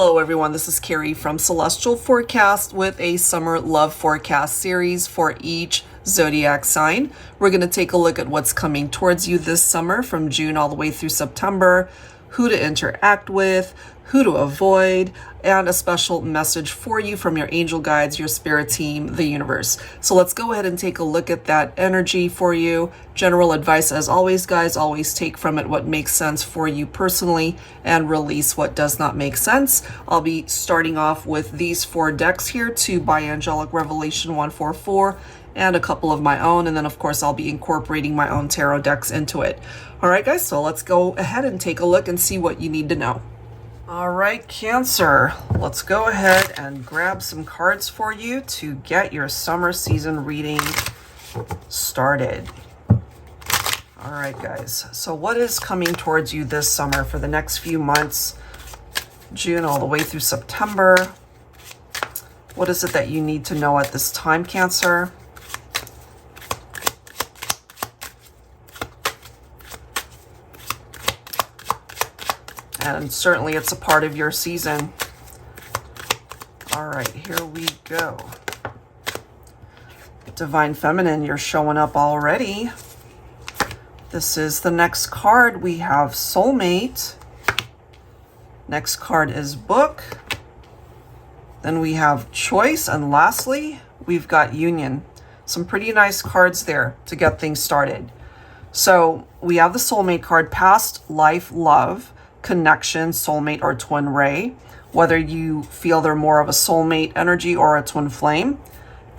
Hello everyone, this is Carrie from Celestial Forecast with a summer love forecast series for each zodiac sign. We're going to take a look at what's coming towards you this summer from June all the way through September, who to interact with, who to avoid, and a special message for you from your angel guides, your spirit team, the universe. So let's go ahead and take a look at that energy for you. General advice as always, guys, always take from it what makes sense for you personally and release what does not make sense. I'll be starting off with these 4 decks here, 2 by Angelic Revelation 144 and a couple of my own, and then of course I'll be incorporating my own tarot decks into it. All right guys, so let's go ahead and take a look and see what you need to know. All right, Cancer, let's go ahead and grab some cards for you to get your summer season reading started. All right, guys, so what is coming towards you this summer for the next few months, June all the way through September? What is it that you need to know at this time, Cancer? And certainly it's a part of your season. All right, here we go. Divine Feminine, you're showing up already. This is the next card. We have Soulmate. Next card is Book. Then we have Choice. And lastly, we've got Union. Some pretty nice cards there to get things started. So we have the Soulmate card, Past Life Love, Connection, Soulmate, or Twin Ray. Whether you feel they're more of a soulmate energy or a twin flame,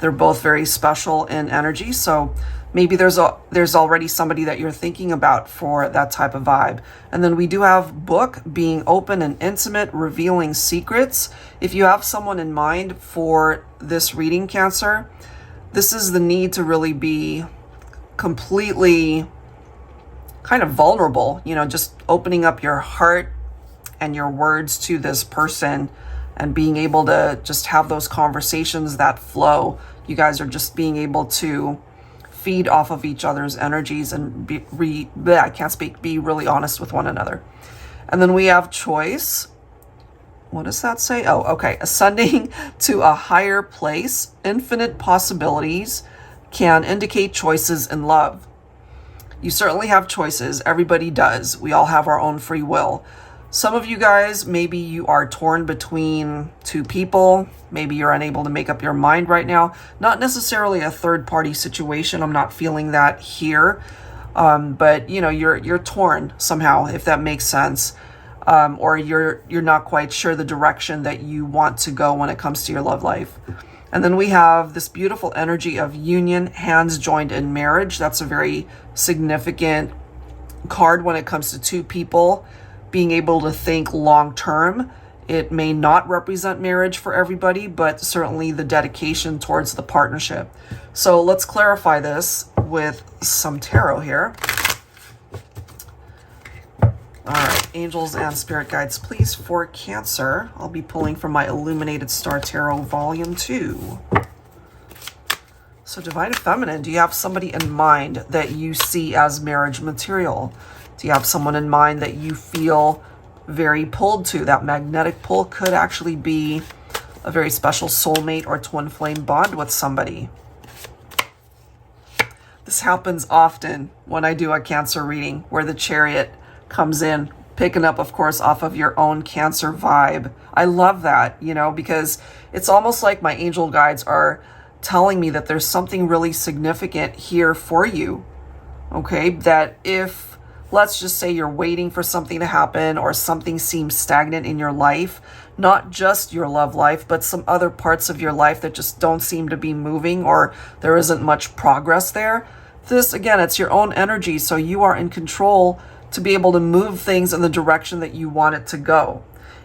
they're both very special in energy. So maybe there's already somebody that you're thinking about for that type of vibe. And then we do have Book, being open and intimate, revealing secrets. If you have someone in mind for this reading, Cancer, this is the need to really be completely kind of vulnerable, you know, just opening up your heart and your words to this person and being able to just have those conversations that flow. You guys are just being able to feed off of each other's energies and be really honest with one another. And then we have Choice. What does that say? Oh, okay. Ascending to a higher place, infinite possibilities can indicate choices in love. You certainly have choices. Everybody does. We all have our own free will. Some of you guys, maybe you are torn between 2 people. Maybe you're unable to make up your mind right now. Not necessarily a third-party situation. I'm not feeling that here. But you know, you're torn somehow, if that makes sense. Or you're not quite sure the direction that you want to go when it comes to your love life. And then we have this beautiful energy of union, hands joined in marriage. That's a very significant card when it comes to 2 people being able to think long term. It may not represent marriage for everybody, but certainly the dedication towards the partnership. So let's clarify this with some tarot here. All right, angels and spirit guides, please, for Cancer. I'll be pulling from my Illuminated Star Tarot Volume 2. So Divine Feminine, do you have somebody in mind that you see as marriage material? Do you have someone in mind that you feel very pulled to? That magnetic pull could actually be a very special soulmate or twin flame bond with somebody. This happens often when I do a Cancer reading, where the Chariot comes in, picking up, of course, off of your own Cancer vibe. I love that, you know, because it's almost like my angel guides are telling me that there's something really significant here for you. Okay, that if, let's just say, you're waiting for something to happen or something seems stagnant in your life, not just your love life, but some other parts of your life that just don't seem to be moving, or there isn't much progress there. This, again, it's your own energy, so you are in control to be able to move things in the direction that you want it to go.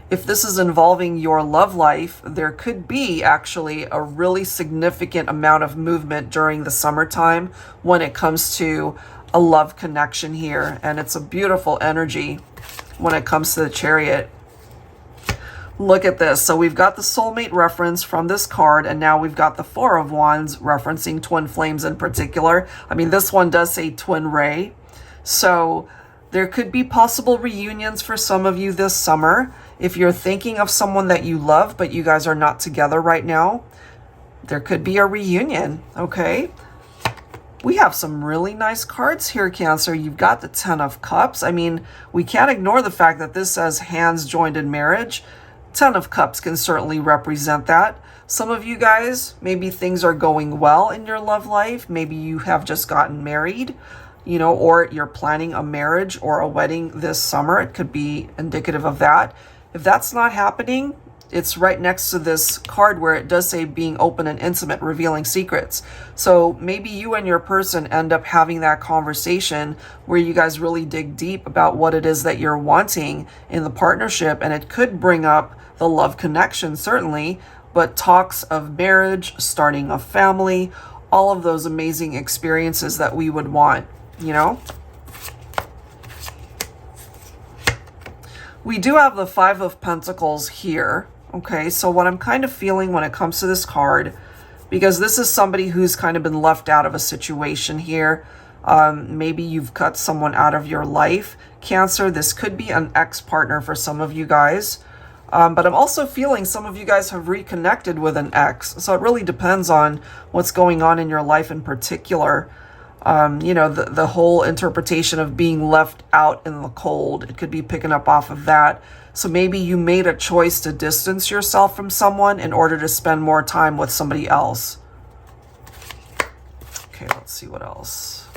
If this is involving your love life, there could be actually a really significant amount of movement during the summertime when it comes to a love connection here. And it's a beautiful energy when it comes to the Chariot. Look at this. So we've got the soulmate reference from this card, and now we've got the 4 of Wands referencing twin flames in particular. I mean, this one does say twin ray. So there could be possible reunions for some of you this summer. If you're thinking of someone that you love, but you guys are not together right now, there could be a reunion, okay? We have some really nice cards here, Cancer. You've got the 10 of Cups. I mean, we can't ignore the fact that this says hands joined in marriage. 10 of Cups can certainly represent that. Some of you guys, maybe things are going well in your love life. Maybe you have just gotten married, you know, or you're planning a marriage or a wedding this summer. It could be indicative of that. If that's not happening, it's right next to this card where it does say being open and intimate, revealing secrets. So maybe you and your person end up having that conversation where you guys really dig deep about what it is that you're wanting in the partnership. And it could bring up the love connection, certainly, but talks of marriage, starting a family, all of those amazing experiences that we would want, you know? We do have the 5 of Pentacles here. Okay, so what I'm kind of feeling when it comes to this card, because this is somebody who's kind of been left out of a situation here. Maybe you've cut someone out of your life. Cancer, this could be an ex-partner for some of you guys. But I'm also feeling some of you guys have reconnected with an ex. So it really depends on what's going on in your life in particular. You know, the whole interpretation of being left out in the cold, it could be picking up off of that. So maybe you made a choice to distance yourself from someone in order to spend more time with somebody else. Okay, let's see what else.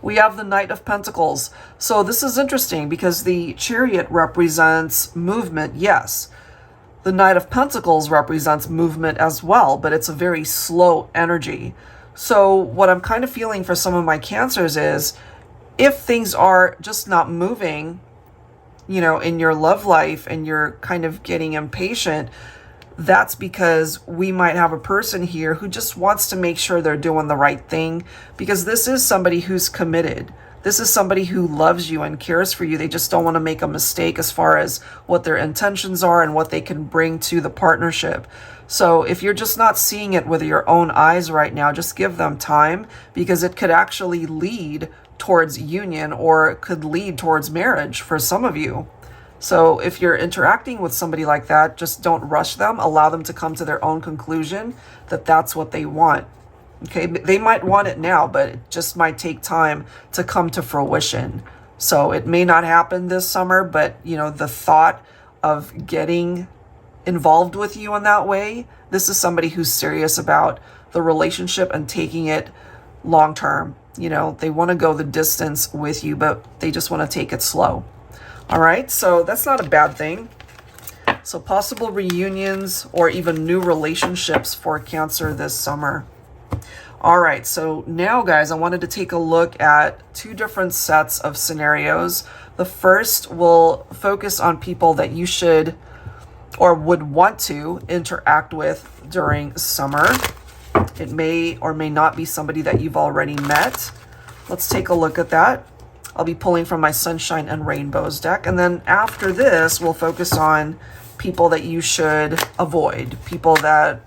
We have the Knight of Pentacles. So this is interesting because the Chariot represents movement, yes. The Knight of Pentacles represents movement as well, but it's a very slow energy. So what I'm kind of feeling for some of my Cancers is if things are just not moving, you know, in your love life and you're kind of getting impatient, that's because we might have a person here who just wants to make sure they're doing the right thing, because this is somebody who's committed. This is somebody who loves you and cares for you. They just don't want to make a mistake as far as what their intentions are and what they can bring to the partnership. So if you're just not seeing it with your own eyes right now, just give them time, because it could actually lead towards union, or it could lead towards marriage for some of you. So if you're interacting with somebody like that, just don't rush them. Allow them to come to their own conclusion that that's what they want. Okay, they might want it now, but it just might take time to come to fruition. So it may not happen this summer, but you know, the thought of getting involved with you in that way, this is somebody who's serious about the relationship and taking it long term. You know, they want to go the distance with you, but they just want to take it slow. All right, so that's not a bad thing. So possible reunions or even new relationships for Cancer this summer. All right, so now, guys, I wanted to take a look at 2 different sets of scenarios. The first will focus on people that you should or would want to interact with during summer. It may or may not be somebody that you've already met. Let's take a look at that. I'll be pulling from my Sunshine and Rainbows deck. And then after this, we'll focus on people that you should avoid. People that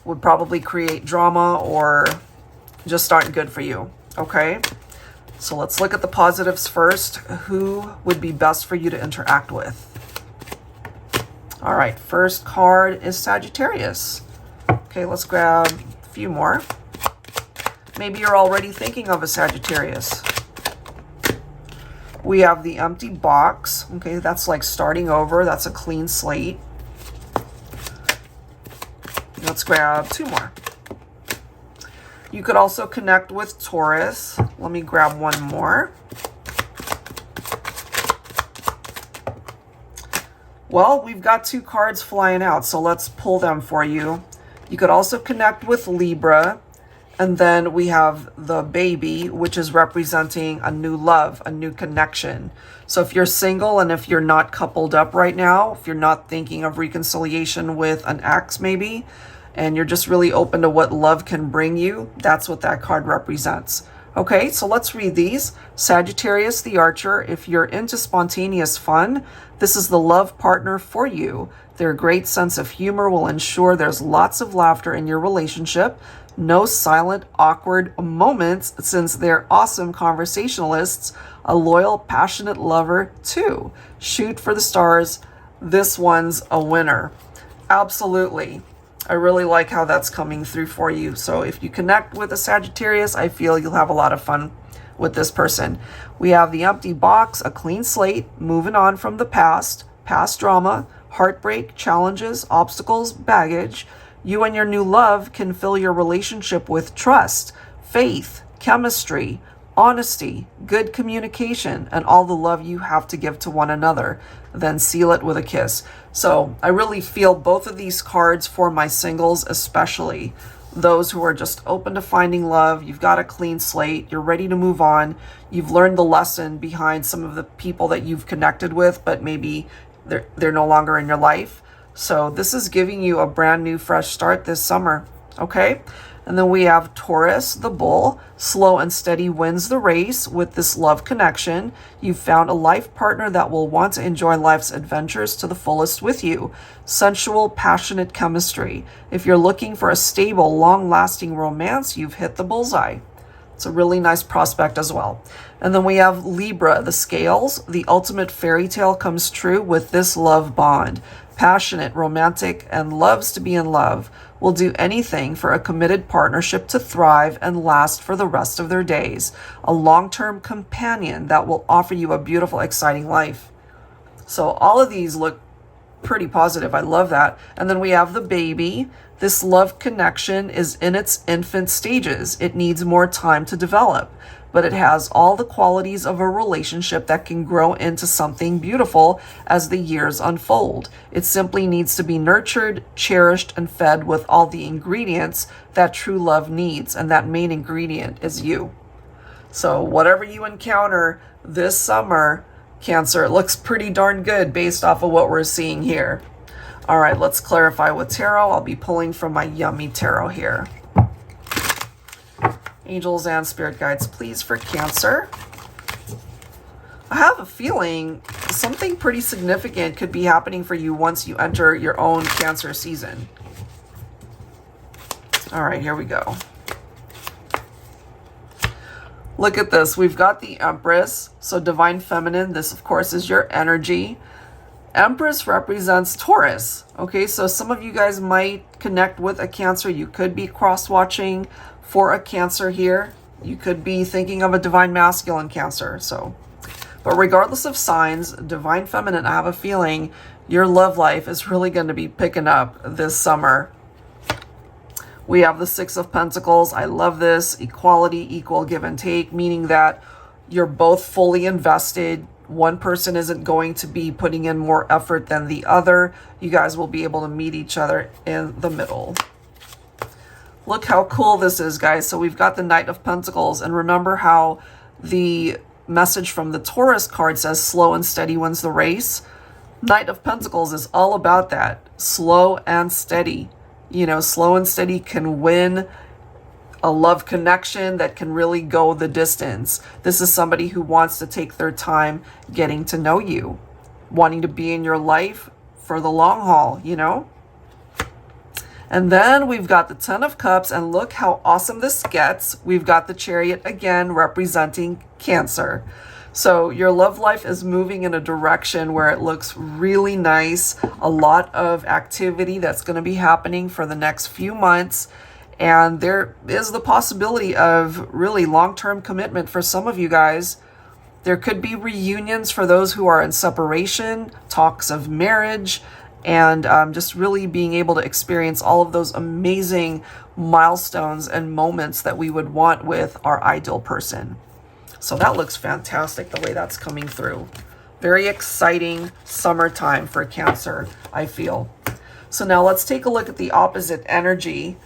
would probably create drama or just aren't good for you. Okay? So let's look at the positives first. Who would be best for you to interact with? All right, first card is Sagittarius. Okay, let's grab a few more. Maybe you're already thinking of a Sagittarius. We have the Empty Box. Okay, that's like starting over. That's a clean slate. Let's grab 2 more. You could also connect with Taurus. Let me grab 1 more. Well, we've got 2 cards flying out, so let's pull them for you. You could also connect with Libra. And then we have the Baby, which is representing a new love, a new connection. So if you're single and if you're not coupled up right now, if you're not thinking of reconciliation with an ex maybe, and you're just really open to what love can bring you, that's what that card represents. Okay, so let's read these. Sagittarius the Archer, if you're into spontaneous fun, this is the love partner for you. Their great sense of humor will ensure there's lots of laughter in your relationship. No silent, awkward moments since they're awesome conversationalists. A loyal, passionate lover too. Shoot for the stars. This one's a winner. Absolutely. I really like how that's coming through for you. So if you connect with a Sagittarius, I feel you'll have a lot of fun with this person. We have the empty box, a clean slate, moving on from the past drama, heartbreak, challenges, obstacles, baggage. You and your new love can fill your relationship with trust, faith, chemistry, honesty, good communication, and all the love you have to give to one another. Then seal it with a kiss. So I really feel both of these cards for my singles, especially those who are just open to finding love. You've got a clean slate. You're ready to move on. You've learned the lesson behind some of the people that you've connected with, but maybe they're no longer in your life. So this is giving you a brand new fresh start this summer. Okay. And then we have Taurus, the bull. Slow and steady wins the race with this love connection. You've found a life partner that will want to enjoy life's adventures to the fullest with you. Sensual, passionate chemistry. If you're looking for a stable, long-lasting romance, you've hit the bullseye. It's a really nice prospect as well. And then we have Libra, the scales. The ultimate fairy tale comes true with this love bond. Passionate, romantic, and loves to be in love. Will do anything for a committed partnership to thrive and last for the rest of their days. A long-term companion that will offer you a beautiful, exciting life. So all of these look pretty positive. I love that. And then we have the baby. This love connection is in its infant stages. It needs more time to develop, but it has all the qualities of a relationship that can grow into something beautiful as the years unfold. It simply needs to be nurtured, cherished, and fed with all the ingredients that true love needs, and that main ingredient is you. So whatever you encounter this summer, Cancer, it looks pretty darn good based off of what we're seeing here. All right, let's clarify with tarot. I'll be pulling from my Yummy Tarot here. Angels and spirit guides, please, for Cancer. I have a feeling something pretty significant could be happening for you once you enter your own Cancer season. All right, here we go. Look at this. We've got the Empress. So divine feminine, this of course is your energy. Empress represents Taurus. Okay, so some of you guys might connect with a Cancer. You could be cross-watching for a Cancer here. You could be thinking of a divine masculine Cancer. So, but regardless of signs, divine feminine, I have a feeling your love life is really going to be picking up this summer. We have the Six of Pentacles. I love this. Equality, equal give and take, meaning that you're both fully invested. One person isn't going to be putting in more effort than the other. You guys will be able to meet each other in the middle. Look how cool this is, guys. So we've got the Knight of Pentacles. And remember how the message from the Taurus card says slow and steady wins the race? Knight of Pentacles is all about that. Slow and steady. You know, slow and steady can win a love connection that can really go the distance. This is somebody who wants to take their time getting to know you, wanting to be in your life for the long haul, you know? And then we've got the Ten of Cups, and look how awesome this gets. We've got the Chariot again representing Cancer. So your love life is moving in a direction where it looks really nice. A lot of activity that's going to be happening for the next few months. And there is the possibility of really long-term commitment for some of you guys. There could be reunions for those who are in separation, talks of marriage, and just really being able to experience all of those amazing milestones and moments that we would want with our ideal person. So that looks fantastic the way that's coming through. Very exciting summertime for Cancer, I feel. So now let's take a look at the opposite energy,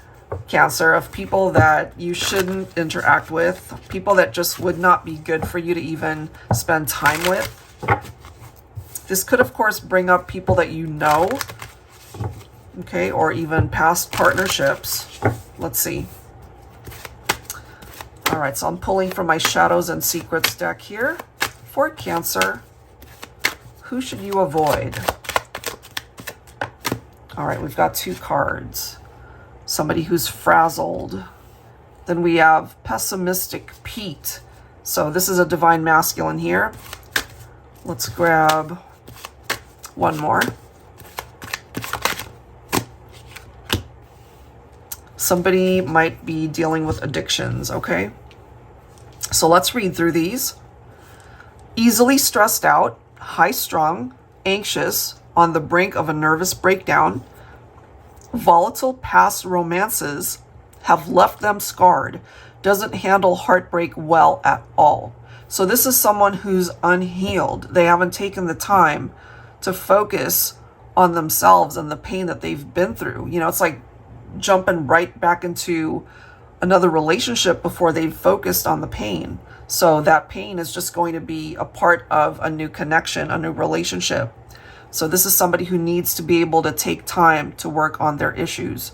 Cancer, of people that you shouldn't interact with, people that just would not be good for you to even spend time with. This could, of course, bring up people that you know, okay, or even past partnerships. Let's see. All right, so I'm pulling from my Shadows and Secrets deck here. For Cancer, who should you avoid? All right, we've got 2 cards. Somebody who's frazzled. Then we have Pessimistic Pete. So this is a Divine Masculine here. Let's grab one more. Somebody might be dealing with addictions, okay? So let's read through these. Easily stressed out, high-strung, anxious, on the brink of a nervous breakdown. Volatile past romances have left them scarred. Doesn't handle heartbreak well at all. So this is someone who's unhealed. They haven't taken the time to focus on themselves and the pain that they've been through. You know, it's like jumping right back into another relationship before they've focused on the pain. So that pain is just going to be a part of a new connection, a new relationship. So this is somebody who needs to be able to take time to work on their issues.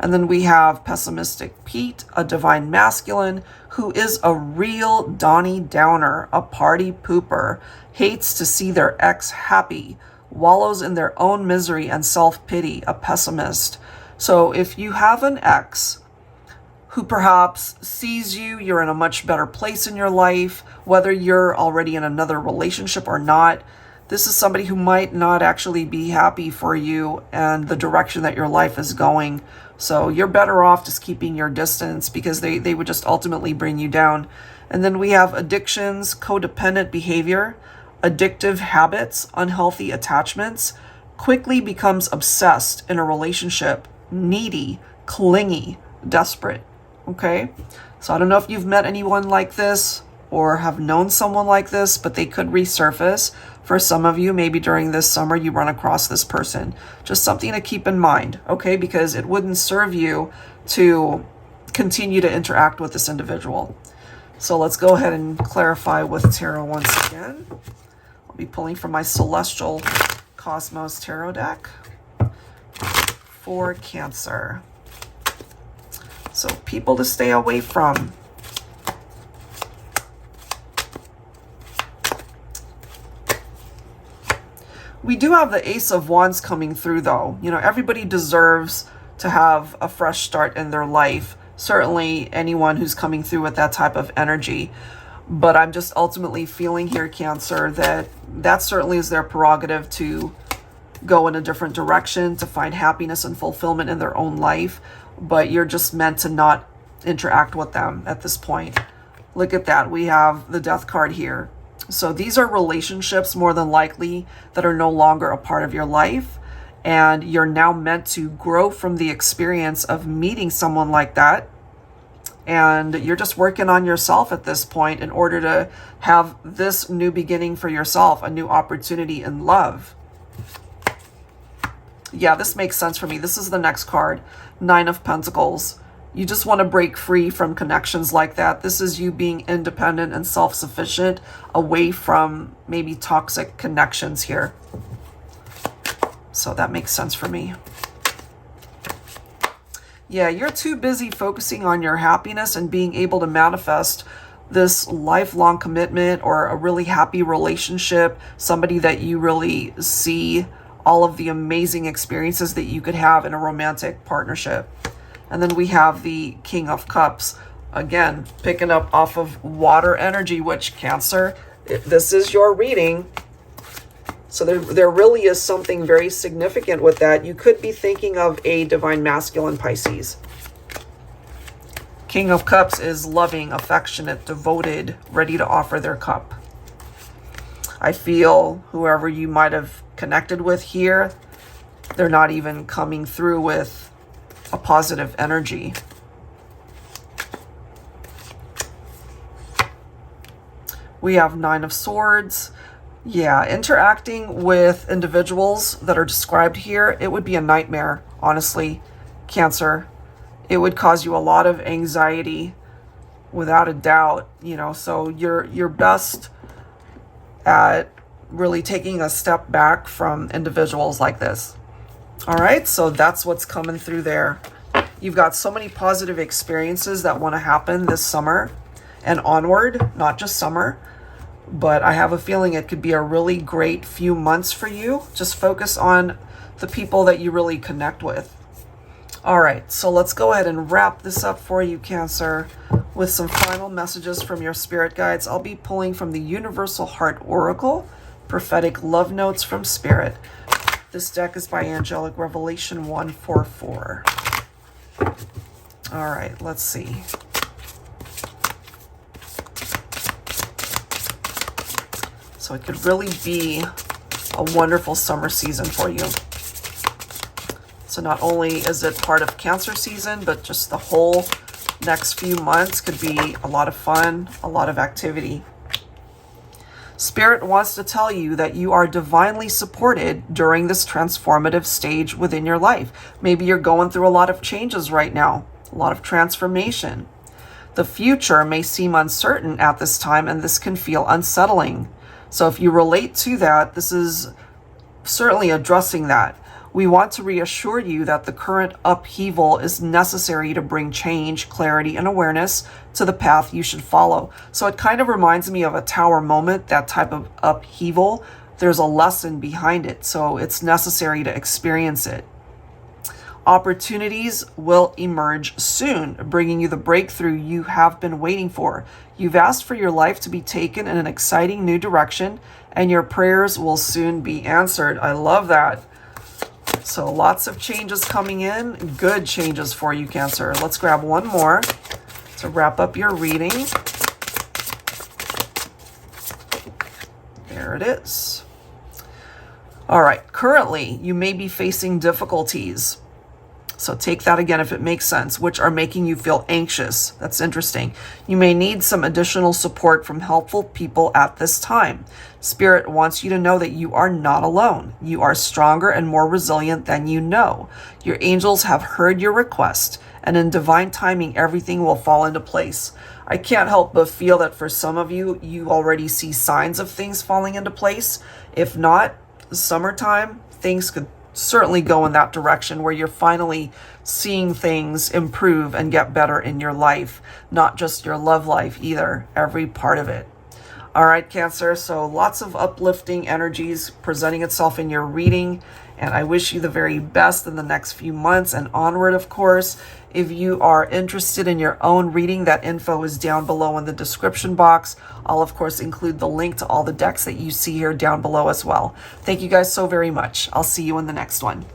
And then we have Pessimistic Pete, a Divine Masculine, who is a real Donnie Downer, a party pooper, hates to see their ex happy, wallows in their own misery and self-pity, a pessimist. So if you have an ex who perhaps sees you're in a much better place in your life, whether you're already in another relationship or not, this is somebody who might not actually be happy for you and the direction that your life is going. So you're better off just keeping your distance because they would just ultimately bring you down. And then we have addictions, codependent behavior, addictive habits, unhealthy attachments, quickly becomes obsessed in a relationship, needy, clingy, desperate. Okay? So I don't know if you've met anyone like this or have known someone like this, but they could resurface. For some of you, maybe during this summer, you run across this person. Just something to keep in mind, okay? Because it wouldn't serve you to continue to interact with this individual. So let's go ahead and clarify with tarot once again. I'll be pulling from my Celestial Cosmos Tarot deck for Cancer. So people to stay away from. We do have the Ace of Wands coming through though. You know, everybody deserves to have a fresh start in their life. Certainly anyone who's coming through with that type of energy. But I'm just ultimately feeling here, Cancer, that certainly is their prerogative to go in a different direction, to find happiness and fulfillment in their own life. But you're just meant to not interact with them at this point. Look at that. We have the Death card here. So these are relationships more than likely that are no longer a part of your life. And you're now meant to grow from the experience of meeting someone like that. And you're just working on yourself at this point in order to have this new beginning for yourself, a new opportunity in love. Yeah, this makes sense for me. This is the next card, 9 of Pentacles. You just want to break free from connections like that. This is you being independent and self-sufficient, away from maybe toxic connections here. So that makes sense for me. Yeah, you're too busy focusing on your happiness and being able to manifest this lifelong commitment or a really happy relationship, somebody that you really see all of the amazing experiences that you could have in a romantic partnership. And then we have the King of Cups, again, picking up off of water energy, which Cancer, if this is your reading, so there really is something very significant with that. You could be thinking of a Divine Masculine Pisces. King of Cups is loving, affectionate, devoted, ready to offer their cup. I feel whoever you might have connected with here, they're not even coming through with a positive energy. We have 9 of Swords. Yeah, interacting with individuals that are described here, it would be a nightmare, honestly, Cancer. It would cause you a lot of anxiety, without a doubt, you know, so you're best at really taking a step back from individuals like this. All right, so that's what's coming through there. You've got so many positive experiences that want to happen this summer. and onward, not just summer. But I have a feeling it could be a really great few months for you. Just focus on the people that you really connect with. All right, so let's go ahead and wrap this up for you, Cancer, with some final messages from your spirit guides. I'll be pulling from the Universal Heart Oracle, Prophetic Love Notes from Spirit. This deck is by Angelic Revelation 144. All right, let's see. So it could really be a wonderful summer season for you. So not only is it part of Cancer season, but just the whole next few months could be a lot of fun, a lot of activity. Spirit wants to tell you that you are divinely supported during this transformative stage within your life. Maybe you're going through a lot of changes right now, a lot of transformation. The future may seem uncertain at this time, and this can feel unsettling. So if you relate to that, this is certainly addressing that. We want to reassure you that the current upheaval is necessary to bring change, clarity, and awareness to the path you should follow. So it kind of reminds me of a tower moment, that type of upheaval. There's a lesson behind it, so it's necessary to experience it. Opportunities will emerge soon, bringing you the breakthrough you have been waiting for. You've asked for your life to be taken in an exciting new direction, and your prayers will soon be answered. I love that. So lots of changes coming in, good changes for you, Cancer. Let's grab one more to wrap up your reading. There it is. All right, currently you may be facing difficulties. So take that again if it makes sense, which are making you feel anxious. That's interesting. You may need some additional support from helpful people at this time. Spirit wants you to know that you are not alone. You are stronger and more resilient than you know. Your angels have heard your request, and in divine timing, everything will fall into place. I can't help but feel that for some of you, you already see signs of things falling into place. If not, summertime, things could certainly go in that direction where you're finally seeing things improve and get better in your life, not just your love life either, every part of it. All right, Cancer, so lots of uplifting energies presenting itself in your reading, and I wish you the very best in the next few months and onward, of course. If you are interested in your own reading, that info is down below in the description box. I'll, of course, include the link to all the decks that you see here down below as well. Thank you guys so very much. I'll see you in the next one.